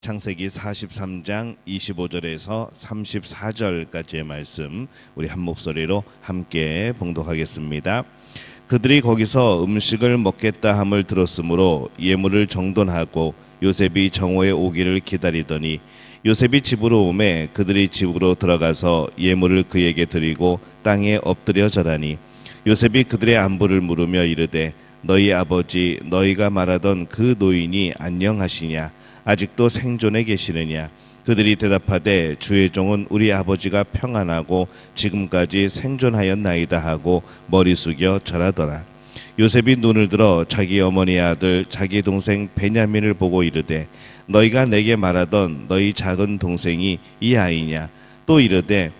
창세기 43장 25절에서 34절까지의 말씀 우리 한 목소리로 함께 봉독하겠습니다. 그들이 거기서 음식을 먹겠다 함을 들었으므로 예물을 정돈하고 요셉이 정오에 오기를 기다리더니 요셉이 집으로 오매 그들이 집으로 들어가서 예물을 그에게 드리고 땅에 엎드려 절하니 요셉이 그들의 안부를 물으며 이르되 너희 아버지 너희가 말하던 그 노인이 안녕하시냐 아직도 생존해 계시느냐. 그들이 대답하되 주의 종은 우리 아버지가 평안하고 지금까지 생존하였나이다 하고 머리 숙여 절하더라. 요셉이 눈을 들어 자기 어머니의 아들 자기 동생 베냐민을 보고 이르되 너희가 내게 말하던 너희 작은 동생이 이 아이냐. 또 이르되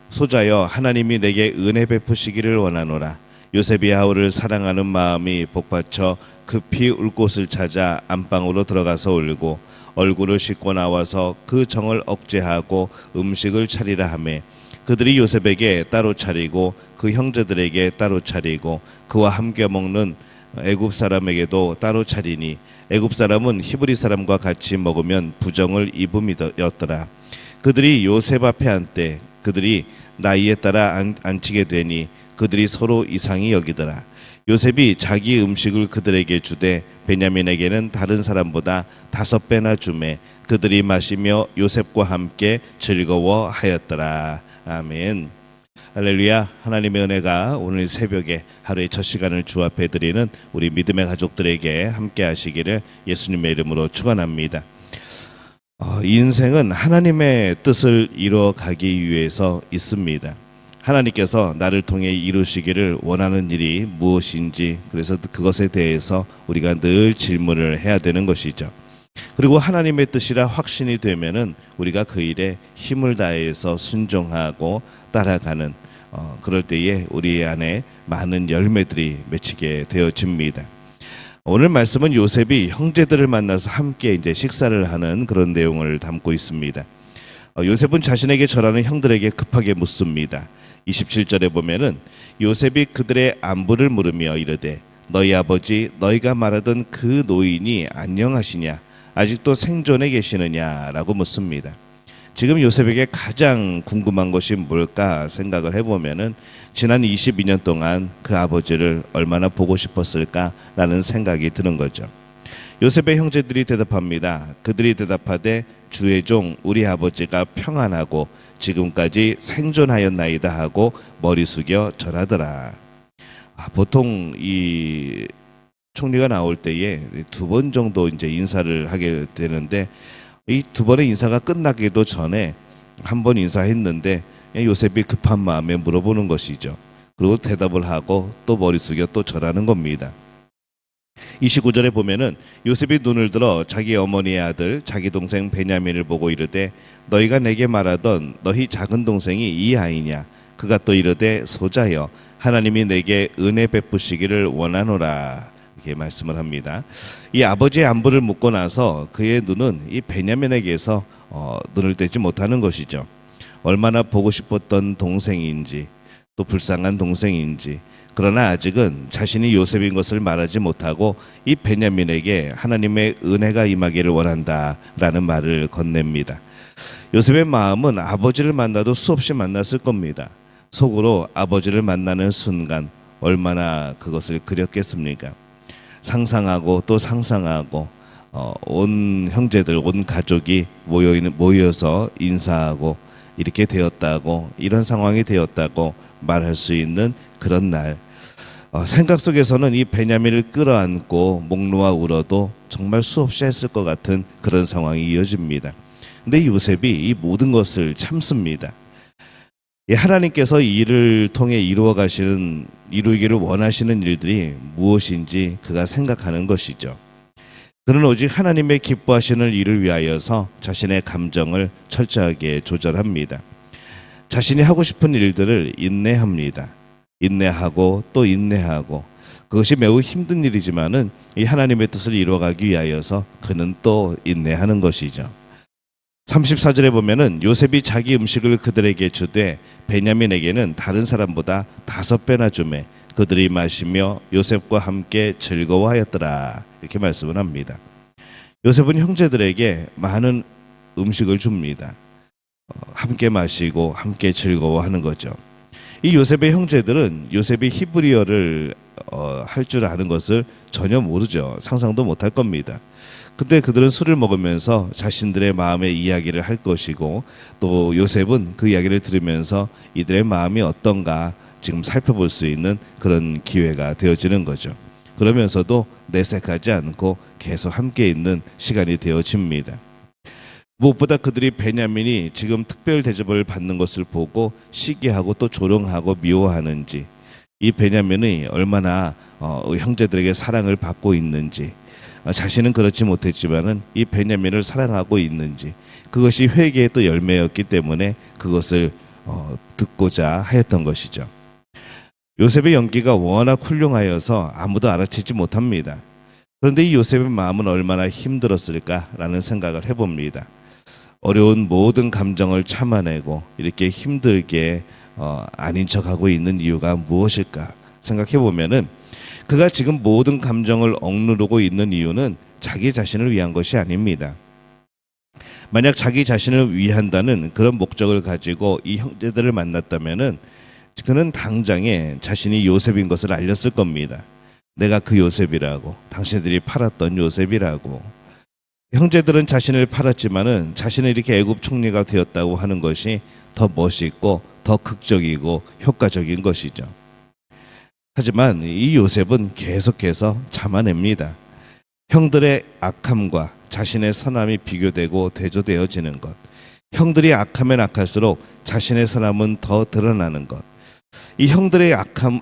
소자여 하나님이 내게 은혜 베푸시기를 원하노라. 요셉이 아우를 사랑하는 마음이 복받쳐 급히 울 곳을 찾아 안방으로 들어가서 울고 얼굴을 씻고 나와서 그 정을 억제하고 음식을 차리라 하매 그들이 요셉에게 따로 차리고 그 형제들에게 따로 차리고 그와 함께 먹는 애굽 사람에게도 따로 차리니 애굽 사람은 히브리 사람과 같이 먹으면 부정을 입음이었더라. 그들이 요셉 앞에 앉되 그들이 나이에 따라 앉히게 되니 그들이 서로 이상히 여기더라. 요셉이 자기 음식을 그들에게 주되 베냐민에게는 다른 사람보다 5배나 주매 그들이 마시며 요셉과 함께 즐거워하였더라. 아멘. 할렐루야. 하나님의 은혜가 오늘 새벽에 하루의 첫 시간을 주 앞에 드리는 우리 믿음의 가족들에게 함께 하시기를 예수님의 이름으로 축원합니다. 인생은 하나님의 뜻을 이루어가기 위해서 있습니다. 하나님께서 나를 통해 이루시기를 원하는 일이 무엇인지 그래서 그것에 대해서 우리가 늘 질문을 해야 되는 것이죠. 그리고 하나님의 뜻이라 확신이 되면은 우리가 그 일에 힘을 다해서 순종하고 따라가는 그럴 때에 우리 안에 많은 열매들이 맺히게 되어집니다. 오늘 말씀은 요셉이 형제들을 만나서 함께 이제 식사를 하는 그런 내용을 담고 있습니다. 요셉은 자신에게 절하는 형들에게 급하게 묻습니다. 27절에 보면은 요셉이 그들의 안부를 물으며 이르되 너희 아버지 너희가 말하던 그 노인이 안녕하시냐 아직도 생존해 계시느냐라고 묻습니다. 지금 요셉에게 가장 궁금한 것이 뭘까 생각을 해보면은 지난 22년 동안 그 아버지를 얼마나 보고 싶었을까라는 생각이 드는 거죠. 요셉의 형제들이 대답합니다. 그들이 대답하되 주의 종 우리 아버지가 평안하고 지금까지 생존하였나이다 하고 머리 숙여 절하더라. 보통 이 총리가 나올 때에 2번 정도 이제 인사를 하게 되는데 이 2번의 인사가 끝나기도 전에 한 번 인사했는데 요셉이 급한 마음에 물어보는 것이죠. 그리고 대답을 하고 또 머리 숙여 또 절하는 겁니다. 29절에 보면은 요셉이 눈을 들어 자기 어머니의 아들 자기 동생 베냐민을 보고 이르되 너희가 내게 말하던 너희 작은 동생이 이 아이냐. 그가 또 이르되 소자여 하나님이 내게 은혜 베푸시기를 원하노라. 이렇게 말씀을 합니다. 이 아버지의 안부를 묻고 나서 그의 눈은 이 베냐민에게서 눈을 떼지 못하는 것이죠. 얼마나 보고 싶었던 동생인지 또 불쌍한 동생인지 그러나 아직은 자신이 요셉인 것을 말하지 못하고 이 베냐민에게 하나님의 은혜가 임하기를 원한다라는 말을 건넵니다. 요셉의 마음은 아버지를 만나도 수없이 만났을 겁니다. 속으로 아버지를 만나는 순간 얼마나 그것을 그렸겠습니까? 상상하고 또 상상하고 온 형제들 온 가족이 모여서 인사하고 이렇게 되었다고 이런 상황이 되었다고 말할 수 있는 그런 날 생각 속에서는 이 베냐민을 끌어안고 목 놓아 울어도 정말 수없이 했을 것 같은 그런 상황이 이어집니다. 근데 요셉이 이 모든 것을 참습니다. 하나님께서 이 일을 통해 이루기를 원하시는 일들이 무엇인지 그가 생각하는 것이죠. 그는 오직 하나님의 기뻐하시는 일을 위하여서 자신의 감정을 철저하게 조절합니다. 자신이 하고 싶은 일들을 인내합니다. 인내하고 또 인내하고 그것이 매우 힘든 일이지만은 이 하나님의 뜻을 이루어가기 위하여서 그는 또 인내하는 것이죠. 34절에 보면은 요셉이 자기 음식을 그들에게 주되 베냐민에게는 다른 사람보다 5배나 주매 그들이 마시며 요셉과 함께 즐거워하였더라. 이렇게 말씀을 합니다. 요셉은 형제들에게 많은 음식을 줍니다. 함께 마시고 함께 즐거워하는 거죠. 이 요셉의 형제들은 요셉이 히브리어를 할 줄 아는 것을 전혀 모르죠. 상상도 못할 겁니다. 근데 그들은 술을 먹으면서 자신들의 마음의 이야기를 할 것이고, 또 요셉은 그 이야기를 들으면서 이들의 마음이 어떤가 지금 살펴볼 수 있는 그런 기회가 되어지는 거죠. 그러면서도 내색하지 않고 계속 함께 있는 시간이 되어집니다. 무엇보다 그들이 베냐민이 지금 특별 대접을 받는 것을 보고 시기하고 또 조롱하고 미워하는지, 이 베냐민이 얼마나 형제들에게 사랑을 받고 있는지, 자신은 그렇지 못했지만은 이 베냐민을 사랑하고 있는지, 그것이 회개의 또 열매였기 때문에 그것을 듣고자 하였던 것이죠. 요셉의 연기가 워낙 훌륭하여서 아무도 알아채지 못합니다. 그런데 이 요셉의 마음은 얼마나 힘들었을까라는 생각을 해봅니다. 어려운 모든 감정을 참아내고 이렇게 힘들게 아닌 척하고 있는 이유가 무엇일까 생각해 보면은, 그가 지금 모든 감정을 억누르고 있는 이유는 자기 자신을 위한 것이 아닙니다. 만약 자기 자신을 위한다는 그런 목적을 가지고 이 형제들을 만났다면은 그는 당장에 자신이 요셉인 것을 알렸을 겁니다. 내가 그 요셉이라고, 당신들이 팔았던 요셉이라고. 형제들은 자신을 팔았지만은 자신이 이렇게 애굽 총리가 되었다고 하는 것이 더 멋있고 더 극적이고 효과적인 것이죠. 하지만 이 요셉은 계속해서 참아냅니다. 형들의 악함과 자신의 선함이 비교되고 대조되어지는 것, 형들이 악하면 악할수록 자신의 선함은 더 드러나는 것, 이 형들의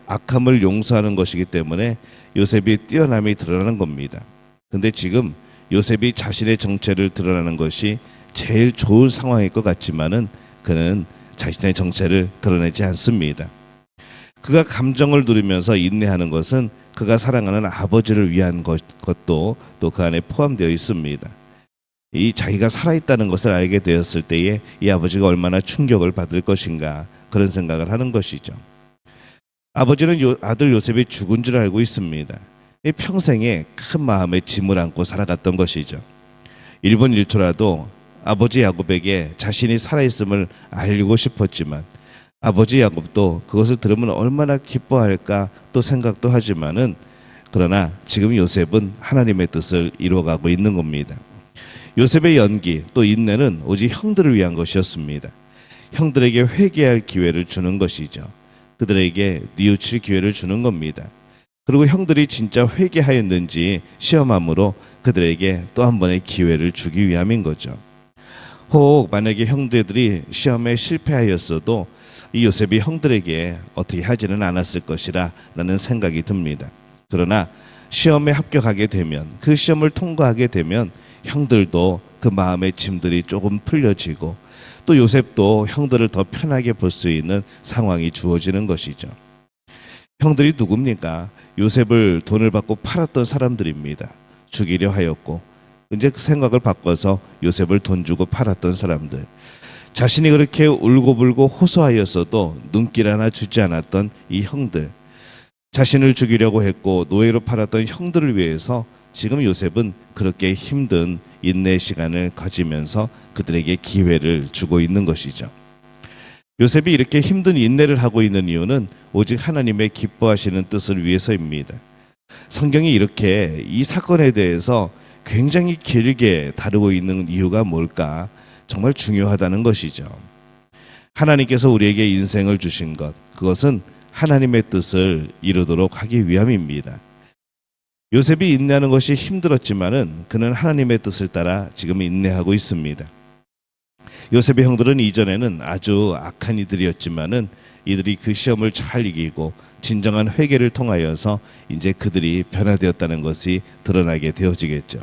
악함을 용서하는 것이기 때문에 요셉이 뛰어남이 드러나는 겁니다. 근데 지금 요셉이 자신의 정체를 드러나는 것이 제일 좋은 상황일 것 같지만은 그는 자신의 정체를 드러내지 않습니다. 그가 감정을 누리면서 인내하는 것은 그가 사랑하는 아버지를 위한 것도 또 그 안에 포함되어 있습니다. 이 자기가 살아있다는 것을 알게 되었을 때에 이 아버지가 얼마나 충격을 받을 것인가, 그런 생각을 하는 것이죠. 아버지는 아들 요셉이 죽은 줄 알고 있습니다. 평생에 큰 마음의 짐을 안고 살아갔던 것이죠. 1분 1초라도 아버지 야곱에게 자신이 살아있음을 알리고 싶었지만, 아버지 야곱도 그것을 들으면 얼마나 기뻐할까 또 생각도 하지만은, 그러나 지금 요셉은 하나님의 뜻을 이루어가고 있는 겁니다. 요셉의 연기 또 인내는 오직 형들을 위한 것이었습니다. 형들에게 회개할 기회를 주는 것이죠. 그들에게 뉘우칠 기회를 주는 겁니다. 그리고 형들이 진짜 회개하였는지 시험함으로 그들에게 또 한 번의 기회를 주기 위함인 거죠. 혹 만약에 형제들이 시험에 실패하였어도 이 요셉이 형들에게 어떻게 하지는 않았을 것이라 라는 생각이 듭니다. 그러나 시험에 합격하게 되면, 그 시험을 통과하게 되면 형들도 그 마음의 짐들이 조금 풀려지고, 또 요셉도 형들을 더 편하게 볼 수 있는 상황이 주어지는 것이죠. 형들이 누굽니까? 요셉을 돈을 받고 팔았던 사람들입니다. 죽이려 하였고, 이제 그 생각을 바꿔서 요셉을 돈 주고 팔았던 사람들, 자신이 그렇게 울고불고 호소하였어도 눈길 하나 주지 않았던 이 형들, 자신을 죽이려고 했고 노예로 팔았던 형들을 위해서 지금 요셉은 그렇게 힘든 인내 시간을 가지면서 그들에게 기회를 주고 있는 것이죠. 요셉이 이렇게 힘든 인내를 하고 있는 이유는 오직 하나님의 기뻐하시는 뜻을 위해서입니다. 성경이 이렇게 이 사건에 대해서 굉장히 길게 다루고 있는 이유가 뭘까? 정말 중요하다는 것이죠. 하나님께서 우리에게 인생을 주신 것, 그것은 하나님의 뜻을 이루도록 하기 위함입니다. 요셉이 인내하는 것이 힘들었지만은 그는 하나님의 뜻을 따라 지금 인내하고 있습니다. 요셉의 형들은 이전에는 아주 악한 이들이었지만은 이들이 그 시험을 잘 이기고 진정한 회개를 통하여서 이제 그들이 변화되었다는 것이 드러나게 되어지겠죠.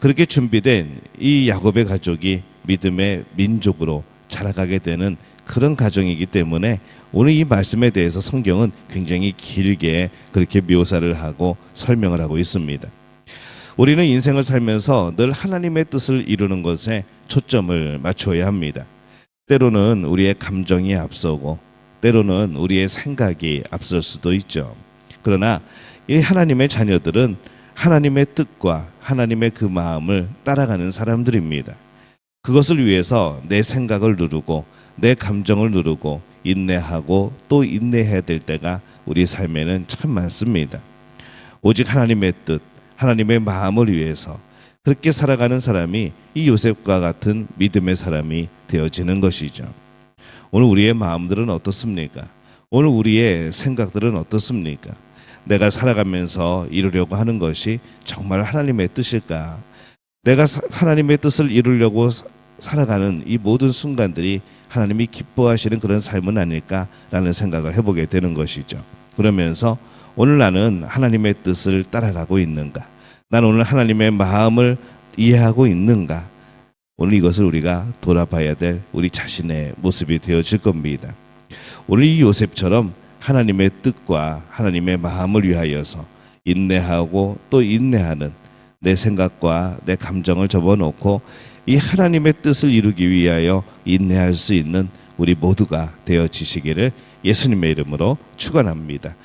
그렇게 준비된 이 야곱의 가족이 믿음의 민족으로 자라가게 되는 그런 가정이기 때문에 오늘 이 말씀에 대해서 성경은 굉장히 길게 그렇게 묘사를 하고 설명을 하고 있습니다. 우리는 인생을 살면서 늘 하나님의 뜻을 이루는 것에 초점을 맞춰야 합니다. 때로는 우리의 감정이 앞서고 때로는 우리의 생각이 앞설 수도 있죠. 그러나 이 하나님의 자녀들은 하나님의 뜻과 하나님의 그 마음을 따라가는 사람들입니다. 그것을 위해서 내 생각을 누르고 내 감정을 누르고 인내하고 또 인내해야 될 때가 우리 삶에는 참 많습니다. 오직 하나님의 뜻, 하나님의 마음을 위해서 그렇게 살아가는 사람이 이 요셉과 같은 믿음의 사람이 되어지는 것이죠. 오늘 우리의 마음들은 어떻습니까? 오늘 우리의 생각들은 어떻습니까? 내가 살아가면서 이루려고 하는 것이 정말 하나님의 뜻일까? 내가 하나님의 뜻을 이루려고 살아가는 이 모든 순간들이 하나님이 기뻐하시는 그런 삶은 아닐까라는 생각을 해보게 되는 것이죠. 그러면서 오늘 나는 하나님의 뜻을 따라가고 있는가? 나는 오늘 하나님의 마음을 이해하고 있는가? 오늘 이것을 우리가 돌아봐야 될 우리 자신의 모습이 되어질 겁니다. 오늘 이 요셉처럼 하나님의 뜻과 하나님의 마음을 위하여서 인내하고 또 인내하는 내 생각과 내 감정을 접어놓고 이 하나님의 뜻을 이루기 위하여 인내할 수 있는 우리 모두가 되어지시기를 예수님의 이름으로 축원합니다.